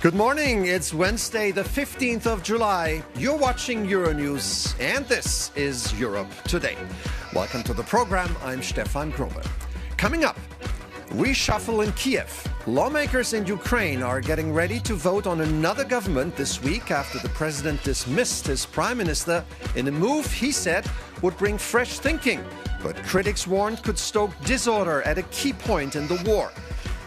Good morning. It's Wednesday, the 15th of July. You're watching Euronews, and this is Europe Today. Welcome to the program. I'm Stefan Grobe. Coming up, reshuffle in Kiev. Lawmakers in Ukraine are getting ready to vote on another government this week after the president dismissed his prime minister in a move he said would bring fresh thinking, but critics warned could stoke disorder at a key point in the war.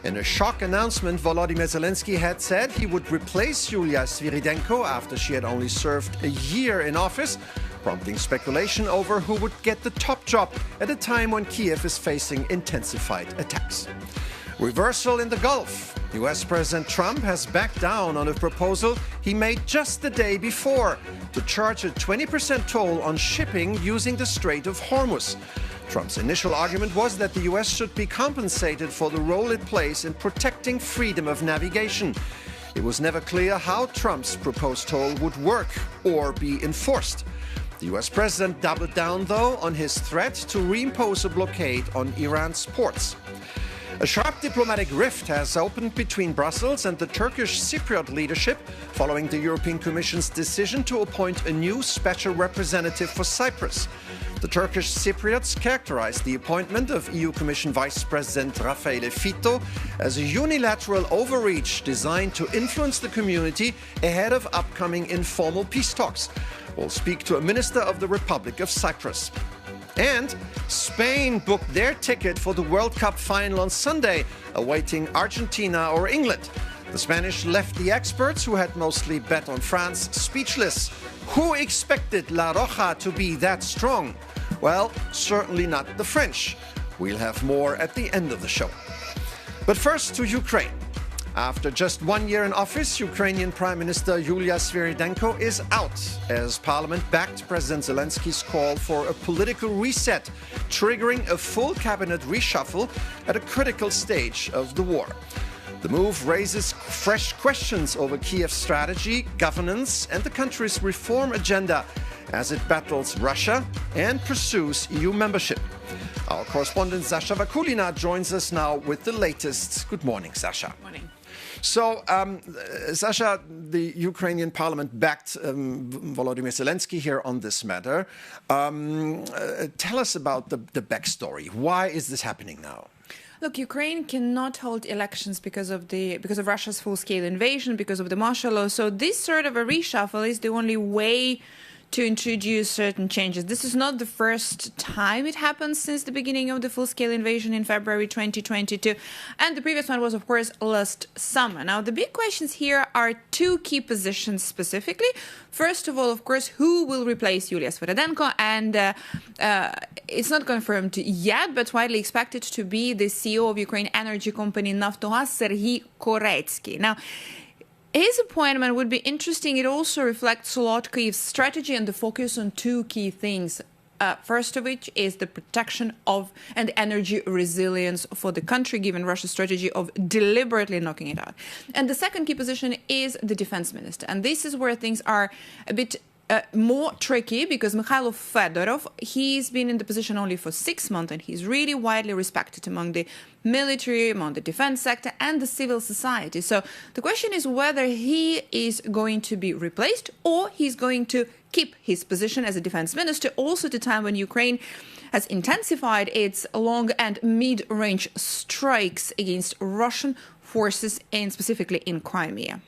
In a shock announcement, Volodymyr Zelensky had said he would replace Yulia Sviridenko after she had only served a year in office, prompting speculation over who would get the top job at a time when Kiev is facing intensified attacks. Reversal in the Gulf. US President Trump has backed down on a proposal he made just the day before to charge a 20% toll on shipping using the Strait of Hormuz. Trump's initial argument was that the US should be compensated for the role it plays in protecting freedom of navigation. It was never clear how Trump's proposed toll would work or be enforced. The US president doubled down, though, on his threat to reimpose a blockade on Iran's ports. A sharp diplomatic rift has opened between Brussels and the Turkish Cypriot leadership following the European Commission's decision to appoint a new special representative for Cyprus. The Turkish Cypriots characterized the appointment of EU Commission Vice President Raffaele Fitto as a unilateral overreach designed to influence the community ahead of upcoming informal peace talks. We'll speak to a minister of the Republic of Cyprus. And Spain booked their ticket for the World Cup final on Sunday, awaiting Argentina or England. The Spanish left the experts, who had mostly bet on France, speechless. Who expected La Roja to be that strong? Well, certainly not the French. We'll have more at the end of the show. But first to Ukraine. After just 1 year in office, Ukrainian Prime Minister Yulia Sviridenko is out as parliament backed President Zelensky's call for a political reset, triggering a full cabinet reshuffle at a critical stage of the war. The move raises fresh questions over Kiev's strategy, governance, and the country's reform agenda as it battles Russia and pursues EU membership. Our correspondent Sasha Vakulina joins us now with the latest. Good morning, Sasha. Good morning. So, Sasha, the Ukrainian parliament backed Volodymyr Zelensky here on this matter. Tell us about the backstory. Why is this happening now? Look, Ukraine cannot hold elections because of Russia's full-scale invasion, because of the martial law. So this sort of a reshuffle is the only way to introduce certain changes. This is not the first time it happens since the beginning of the full-scale invasion in February 2022. And the previous one was, of course, last summer. Now, the big questions here are two key positions specifically. First of all, of course, who will replace Yulia Sviridenko? And it's not confirmed yet, but widely expected to be the CEO of Ukraine energy company Naftogaz, Serhiy Koretsky. Now, his appointment would be interesting. It also reflects a lot Kyiv's strategy and the focus on two key things. First of which is the protection of and energy resilience for the country, given Russia's strategy of deliberately knocking it out. And the second key position is the defense minister. And this is where things are a bit more tricky, because Mikhailo Fedorov, he's been in the position only for 6 months, and he's really widely respected among the military, among the defense sector, and the civil society. So the question is whether he is going to be replaced or he's going to keep his position as a defense minister, also at a time when Ukraine has intensified its long and mid-range strikes against Russian forces, and specifically in Crimea.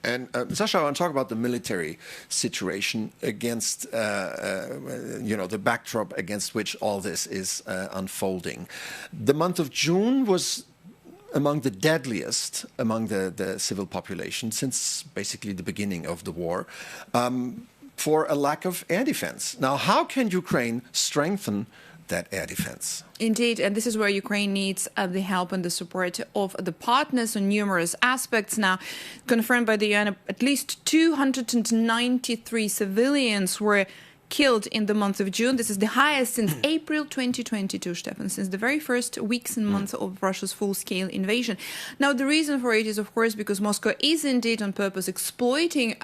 And Sasha, I want to talk about the military situation against, the backdrop against which all this is unfolding. The month of June was among the deadliest among the civil population since basically the beginning of the war, for a lack of air defense. Now, how can Ukraine strengthen that air defense? Indeed, and this is where Ukraine needs the help and the support of the partners on numerous aspects. Now, confirmed by the UN, at least 293 civilians were killed in the month of June. This is the highest since April 2022, Stefan, since the very first weeks and months of Russia's full-scale invasion. Now, the reason for it is, of course, because Moscow is indeed on purpose exploiting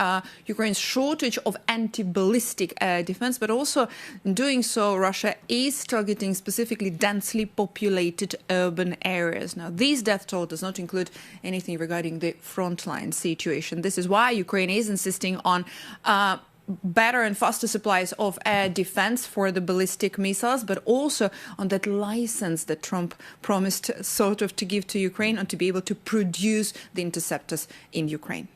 Ukraine's shortage of anti-ballistic defense, but also in doing so, Russia is targeting specifically densely populated urban areas. Now, these death toll does not include anything regarding the frontline situation. This is why Ukraine is insisting on better and faster supplies of air defense for the ballistic missiles, but also on that license that Trump promised sort of to give to Ukraine and to be able to produce the interceptors in Ukraine.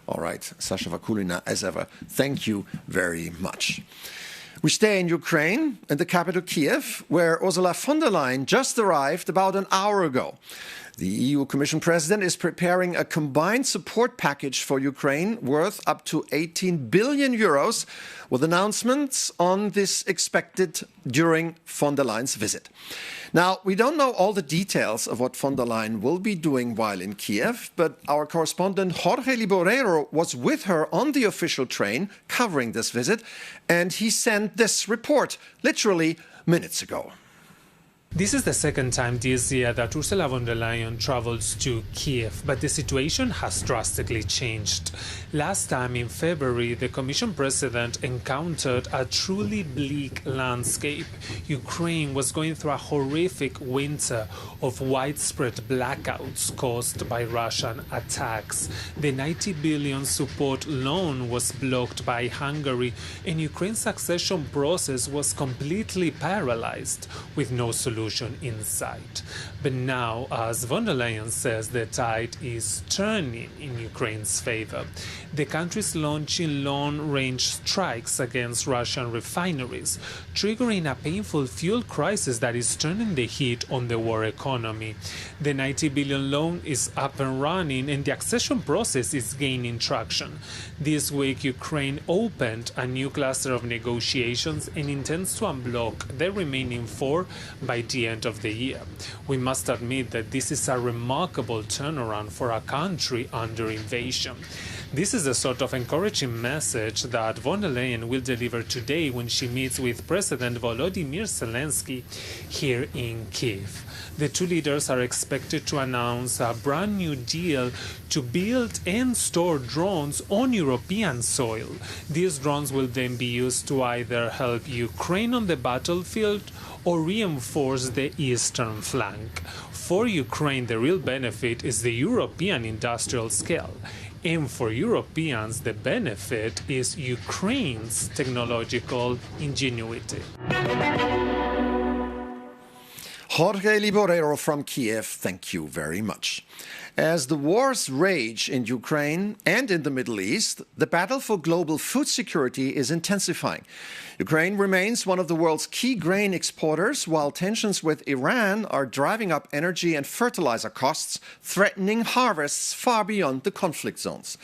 All right, Sasha Vakulina, as ever, thank you very much. We stay in Ukraine, in the capital Kiev, where Ursula von der Leyen just arrived about an hour ago. The EU Commission President is preparing a combined support package for Ukraine worth up to 18 billion euros, with announcements on this expected during von der Leyen's visit. Now, we don't know all the details of what von der Leyen will be doing while in Kiev, but our correspondent Jorge Liborero was with her on the official train covering this visit, and he sent this report literally minutes ago. This is the second time this year that Ursula von der Leyen travels to Kiev, but the situation has drastically changed. Last time in February, the Commission President encountered a truly bleak landscape. Ukraine was going through a horrific winter of widespread blackouts caused by Russian attacks. The 90 billion support loan was blocked by Hungary, and Ukraine's accession process was completely paralyzed, with no solution in sight. But now, as von der Leyen says, the tide is turning in Ukraine's favor. The country is launching long-range strikes against Russian refineries, triggering a painful fuel crisis that is turning the heat on the war economy. The 90 billion loan is up and running, and the accession process is gaining traction. This week, Ukraine opened a new cluster of negotiations and intends to unblock the remaining 4 by the end of the year. We must admit that this is a remarkable turnaround for a country under invasion. This is the sort of encouraging message that von der Leyen will deliver today when she meets with President Volodymyr Zelensky here in Kiev. The two leaders are expected to announce a brand new deal to build and store drones on European soil. These drones will then be used to either help Ukraine on the battlefield or reinforce the eastern flank. For Ukraine, the real benefit is the European industrial scale. And for Europeans, the benefit is Ukraine's technological ingenuity. Jorge Liborero from Kiev, thank you very much. As the wars rage in Ukraine and in the Middle East, the battle for global food security is intensifying. Ukraine remains one of the world's key grain exporters, while tensions with Iran are driving up energy and fertilizer costs, threatening harvests far beyond the conflict zones.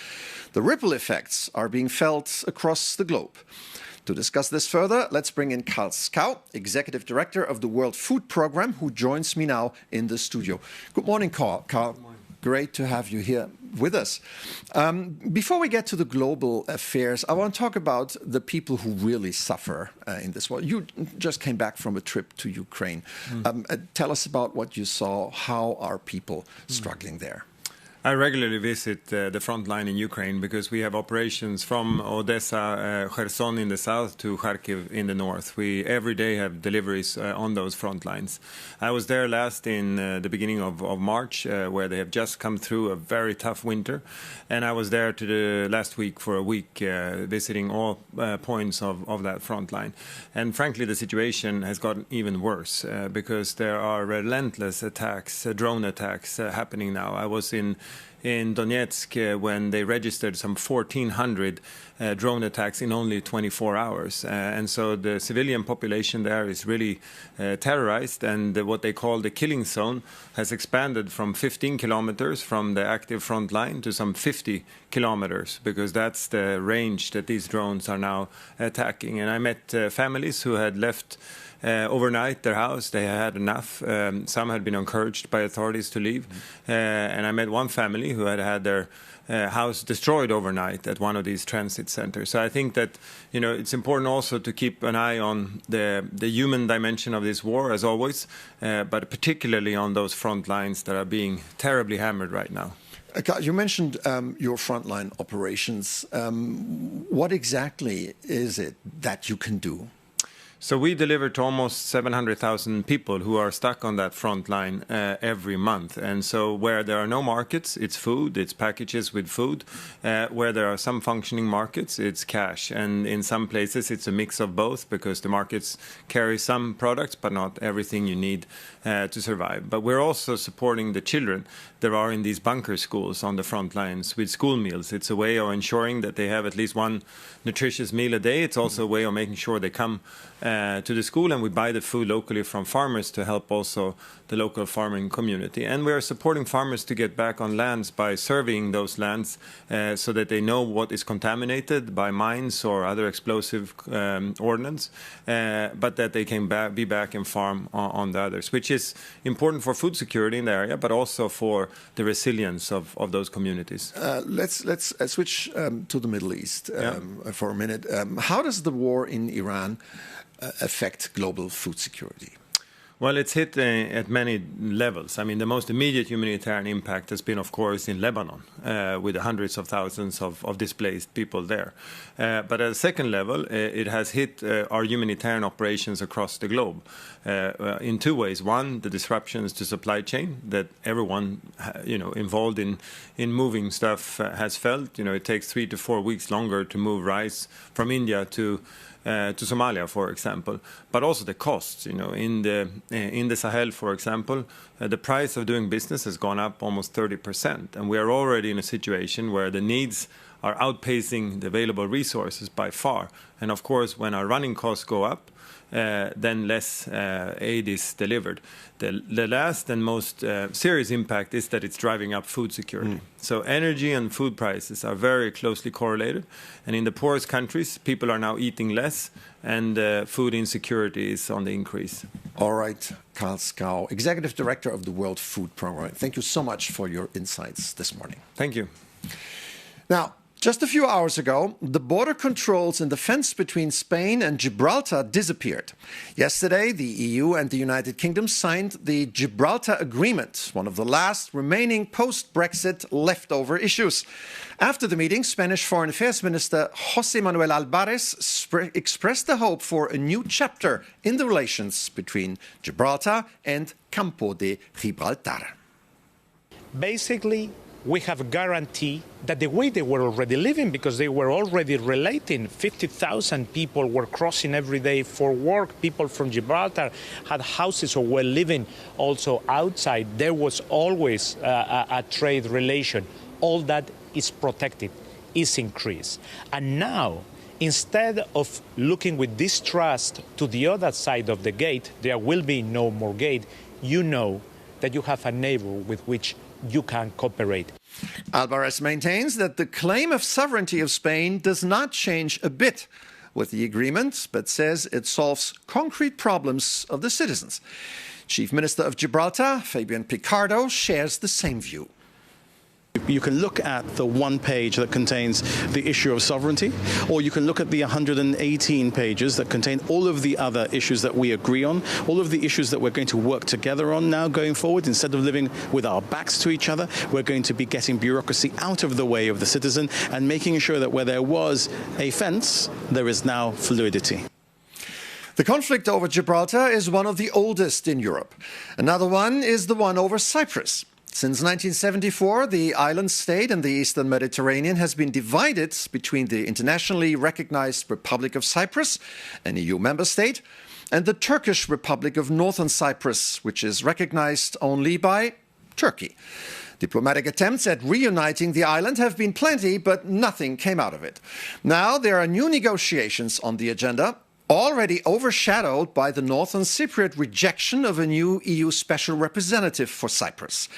The ripple effects are being felt across the globe. To discuss this further, let's bring in Karl Skau, Executive Director of the World Food Programme, who joins me now in the studio. Good morning, Karl. Good morning. Great to have you here with us. Before we get to the global affairs, I want to talk about the people who really suffer in this war. You just came back from a trip to Ukraine. Tell us about what you saw. How are people struggling there? I regularly visit the front line in Ukraine because we have operations from Odessa, Kherson in the south to Kharkiv in the north. We every day have deliveries on those front lines. I was there last in the beginning of March, where they have just come through a very tough winter. And I was there last week for a week, visiting all points of that front line. And frankly, the situation has gotten even worse because there are relentless attacks, drone attacks happening now. I was in Donetsk when they registered some 1,400 drone attacks in only 24 hours. And so the civilian population there is really terrorized, and what they call the killing zone has expanded from 15 kilometers from the active front line to some 50 kilometers, because that's the range that these drones are now attacking. And I met families who had left overnight their house. They had enough. Some had been encouraged by authorities to leave. And I met one family family who had their house destroyed overnight at one of these transit centers. So I think that, you know, it's important also to keep an eye on the human dimension of this war, as always, but particularly on those front lines that are being terribly hammered right now. You mentioned your frontline operations. What exactly is it that you can do? So we deliver to almost 700,000 people who are stuck on that front line every month. And so where there are no markets, it's food, it's packages with food. Where there are some functioning markets, it's cash. And in some places, it's a mix of both because the markets carry some products, but not everything you need to survive. But we're also supporting the children that are in these bunker schools on the front lines with school meals. It's a way of ensuring that they have at least one nutritious meal a day. It's also a way of making sure they come to the school, and we buy the food locally from farmers to help also the local farming community. And we are supporting farmers to get back on lands by surveying those lands so that they know what is contaminated by mines or other explosive ordnance, but that they can be back and farm on the others, which is important for food security in the area, but also for the resilience of those communities. Let's switch to the Middle East for a minute. How does the war in Iran affect global food security? Well, it's hit at many levels. I mean, the most immediate humanitarian impact has been, of course, in Lebanon, with hundreds of thousands of displaced people there. But at a second level, it has hit our humanitarian operations across the globe in two ways. One, the disruptions to supply chain that everyone, involved in moving stuff has felt. You know, it takes 3 to 4 weeks longer to move rice from India to Somalia, for example, but also the costs. You know, in the Sahel, for example, the price of doing business has gone up almost 30%, and we are already in a situation where the needs are outpacing the available resources by far. And of course, when our running costs go up, then less aid is delivered. The last and most serious impact is that it's driving up food security. So energy and food prices are very closely correlated. And in the poorest countries, people are now eating less, and food insecurity is on the increase. All right, Karl Skau, Executive Director of the World Food Programme. Thank you so much for your insights this morning. Thank you. Now, just a few hours ago, the border controls in the fence between Spain and Gibraltar disappeared. Yesterday, the EU and the United Kingdom signed the Gibraltar Agreement, one of the last remaining post-Brexit leftover issues. After the meeting, Spanish Foreign Affairs Minister José Manuel Álvarez expressed the hope for a new chapter in the relations between Gibraltar and Campo de Gibraltar. Basically, we have a guarantee that the way they were already living, because they were already relating, 50,000 people were crossing every day for work. People from Gibraltar had houses or were living also outside. There was always a trade relation. All that is protected, is increased. And now, instead of looking with distrust to the other side of the gate, there will be no more gate. You know that you have a neighbor with which you can cooperate. Álvarez maintains that the claim of sovereignty of Spain does not change a bit with the agreement, but says it solves concrete problems of the citizens. Chief Minister of Gibraltar, Fabian Picardo, shares the same view. You can look at the one page that contains the issue of sovereignty, or you can look at the 118 pages that contain all of the other issues that we agree on, all of the issues that we're going to work together on now going forward. Instead of living with our backs to each other, we're going to be getting bureaucracy out of the way of the citizen and making sure that where there was a fence, there is now fluidity. The conflict over Gibraltar is one of the oldest in Europe. Another one is the one over Cyprus. Since 1974, the island state in the eastern Mediterranean has been divided between the internationally recognized Republic of Cyprus, an EU member state, and the Turkish Republic of Northern Cyprus, which is recognized only by Turkey. Diplomatic attempts at reuniting the island have been plenty, but nothing came out of it. Now there are new negotiations on the agenda, already overshadowed by the Northern Cypriot rejection of a new EU special representative for Cyprus.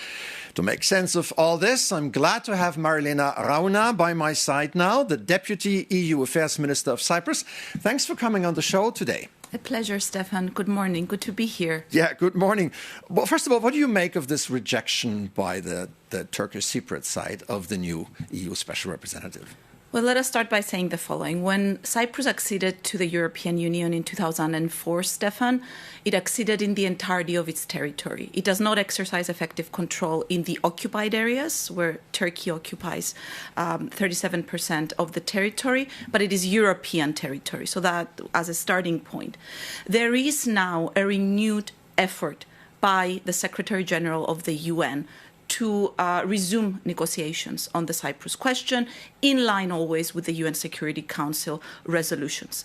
To make sense of all this, I'm glad to have Marilena Rauna by my side now, the Deputy EU Affairs Minister of Cyprus. Thanks for coming on the show today. A pleasure, Stefan. Good morning. Good to be here. Yeah, good morning. Well, first of all, what do you make of this rejection by the Turkish Cypriot side of the new EU Special Representative? Well, let us start by saying the following. When Cyprus acceded to the European Union in 2004, Stefan, it acceded in the entirety of its territory. It does not exercise effective control in the occupied areas, where Turkey occupies 37% of the territory, but it is European territory. So that as a starting point. There is now a renewed effort by the Secretary General of the UN to resume negotiations on the Cyprus question, in line always with the UN Security Council resolutions.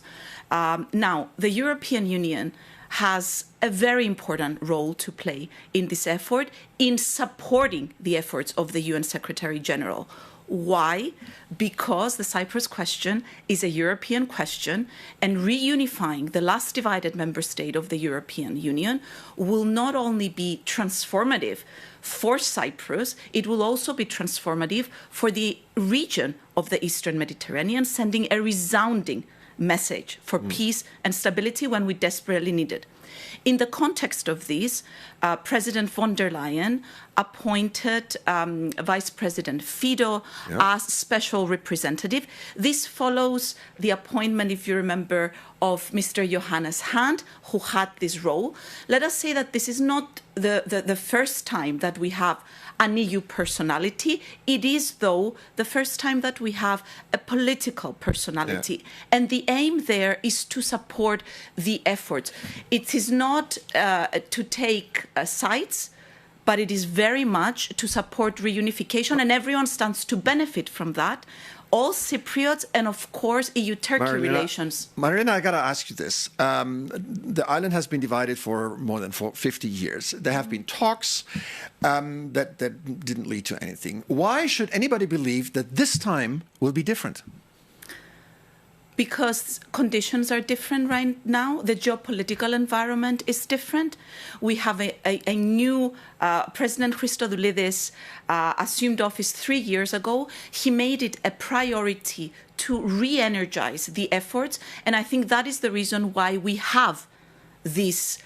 Now, the European Union has a very important role to play in this effort in supporting the efforts of the UN Secretary General. Why? Because the Cyprus question is a European question, and reunifying the last divided member state of the European Union will not only be transformative for Cyprus, it will also be transformative for the region of the Eastern Mediterranean, sending a resounding message for peace and stability when we desperately need it. In the context of this, President von der Leyen appointed Vice President Fido as special representative. This follows the appointment, if you remember, of Mr. Johannes Hahn, who had this role. Let us say that this is not the first time that we have an EU personality. It is, though, the first time that we have a political personality. And the aim there is to support the efforts. It is not to take sides, but it is very much to support reunification, and everyone stands to benefit from that. All Cypriots and, of course, EU-Turkey relations. Marina, I got to ask you this. The island has been divided for more than 50 years. There have been talks that didn't lead to anything. Why should anybody believe that this time will be different? Because conditions are different right now. The geopolitical environment is different. We have a new President Christodoulidis assumed office 3 years ago. He made it a priority to re-energize the efforts. And I think that is the reason why we have these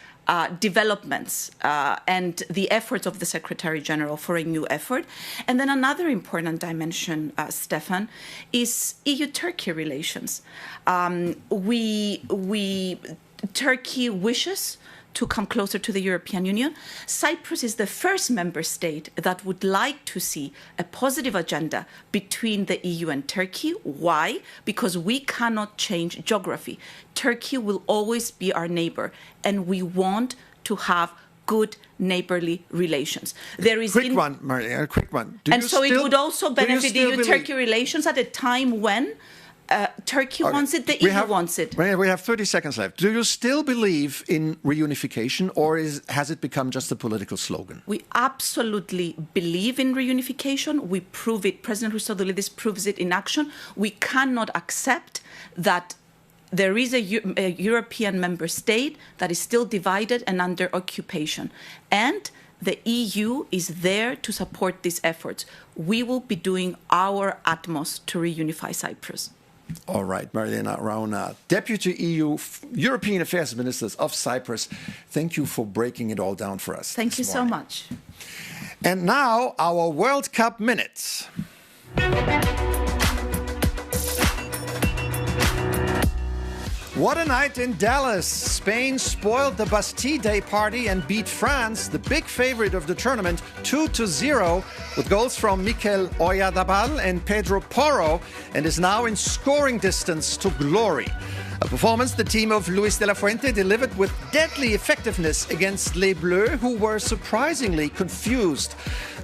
developments and the efforts of the Secretary General for a new effort. And then another important dimension, Stefan, is EU-Turkey relations. Turkey wishes to come closer to the European Union. Cyprus is the first member state that would like to see a positive agenda between the EU and Turkey. Why? Because we cannot change geography. Turkey will always be our neighbor, and we want to have good neighborly relations. There is quick one, Maria, a quick one. And so it would also benefit the EU-Turkey relations at a time when Turkey wants it, the EU wants it. We have 30 seconds left. Do you still believe in reunification, or has it become just a political slogan? We absolutely believe in reunification. We prove it. President Christodoulidis proves it in action. We cannot accept that there is a European member state that is still divided and under occupation. And the EU is there to support these efforts. We will be doing our utmost to reunify Cyprus. All right, Marilena Rauna, Deputy European Affairs Minister of Cyprus, thank you for breaking it all down for us. Thank you so much. And now, our World Cup Minutes. What a night in Dallas. Spain spoiled the Bastille Day party and beat France, the big favorite of the tournament, 2-0 with goals from Mikel Oyarzabal and Pedro Porro, and is now in scoring distance to glory. A performance the team of Luis de la Fuente delivered with deadly effectiveness against Les Bleus, who were surprisingly confused.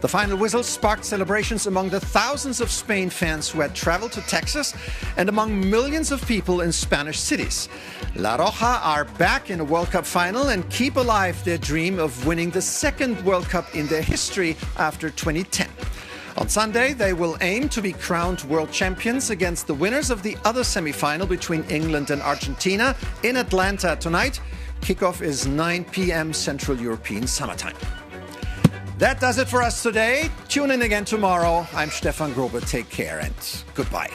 The final whistle sparked celebrations among the thousands of Spain fans who had traveled to Texas and among millions of people in Spanish cities. La Roja are back in a World Cup final and keep alive their dream of winning the second World Cup in their history after 2010. On Sunday, they will aim to be crowned world champions against the winners of the other semi-final between England and Argentina in Atlanta tonight. Kickoff is 9 p.m. Central European Summertime. That does it for us today. Tune in again tomorrow. I'm Stefan Grobe. Take care and goodbye.